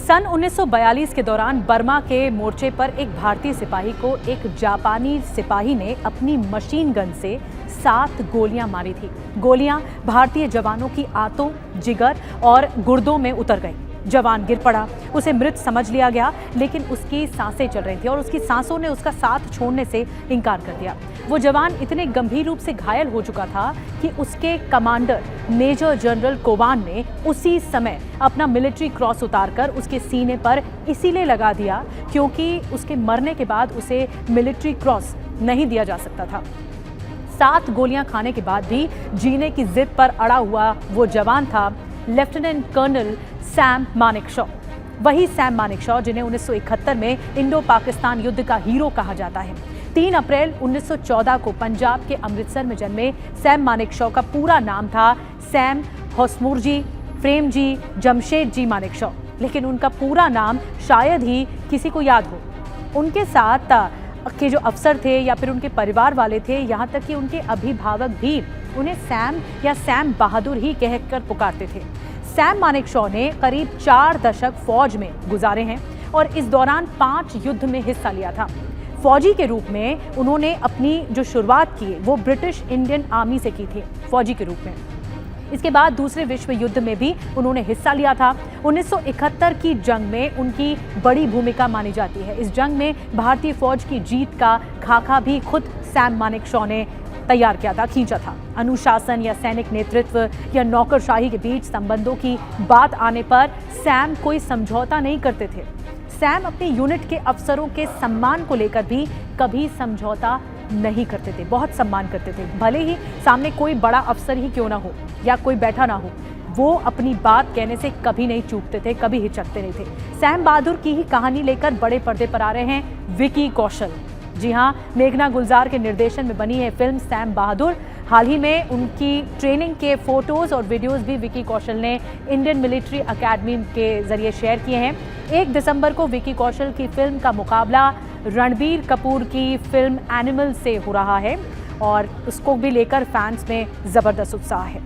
सन 1942 के दौरान बर्मा के मोर्चे पर एक भारतीय सिपाही को एक जापानी सिपाही ने अपनी मशीन गन से 7 गोलियां मारी थी। गोलियां भारतीय जवानों की आंतों, जिगर और गुर्दों में उतर गई। जवान गिर पड़ा, उसे मृत समझ लिया गया, लेकिन उसकी सांसें चल रही थी और उसकी सांसों ने उसका साथ छोड़ने से इनकार कर दिया। वो जवान इतने गंभीर रूप से घायल हो चुका था कि उसके कमांडर मेजर जनरल कोवान ने उसी समय अपना मिलिट्री क्रॉस उतारकर उसके सीने पर इसीलिए लगा दिया क्योंकि उसके मरने के बाद उसे मिलिट्री क्रॉस नहीं दिया जा सकता था। 7 गोलियां खाने के बाद भी जीने की जिद पर अड़ा हुआ वो जवान था लेफ्टिनेंट कर्नल सैम मानेकशॉ। वही सैम मानेकशॉ जिन्हें 1971 में इंडो पाकिस्तान युद्ध का हीरो कहा जाता है। 3 अप्रैल 1914 को पंजाब के अमृतसर में जन्मे सैम मानेकशॉ का पूरा नाम था सैम हौसमुरजी प्रेमजी जमशेदजी मानेकशॉ, लेकिन उनका पूरा नाम शायद ही किसी को याद हो। उनके साथ के जो अफसर थे या फिर उनके परिवार वाले थे, यहाँ तक कि उनके अभिभावक भी उन्हें सैम या सैम बहादुर ही कहकर पुकारते थे। सैम मानेकशॉ ने करीब 4 दशक फौज में गुजारे हैं और इस दौरान 5 युद्ध में हिस्सा लिया था। फौजी के रूप में उन्होंने अपनी जो शुरुआत की वो ब्रिटिश इंडियन आर्मी से की थी, फौजी के रूप में। इसके बाद दूसरे विश्व युद्ध में भी उन्होंने हिस्सा लिया था। 1971 की जंग में उनकी बड़ी भूमिका मानी जाती है। इस जंग में भारतीय फौज की जीत का खाका भी खुद सैम मानेकशॉ ने तैयार किया था, खींचा था। अनुशासन या सैनिक नेतृत्व या नौकरशाही के बीच संबंधों की बात आने पर सैम कोई समझौता नहीं करते थे। सैम अपने यूनिट के अफसरों के सम्मान को लेकर भी कभी समझौता नहीं करते थे, बहुत सम्मान करते थे। भले ही सामने कोई बड़ा अफसर ही क्यों ना हो या कोई बैठा ना हो, वो अपनी बात कहने से कभी नहीं चूकते थे, कभी हिचकते नहीं थे। सैम बहादुर की ही कहानी लेकर बड़े पर्दे पर आ रहे हैं विकी कौशल। जी हाँ, मेघना गुलजार के निर्देशन में बनी है फिल्म सैम बहादुर। हाल ही में उनकी ट्रेनिंग के फोटोज और वीडियोस भी विकी कौशल ने इंडियन मिलिट्री एकेडमी के जरिए शेयर किए हैं। 1 दिसंबर को विकी कौशल की फिल्म का मुकाबला रणबीर कपूर की फिल्म एनिमल से हो रहा है और उसको भी लेकर फैंस में जबरदस्त उत्साह है।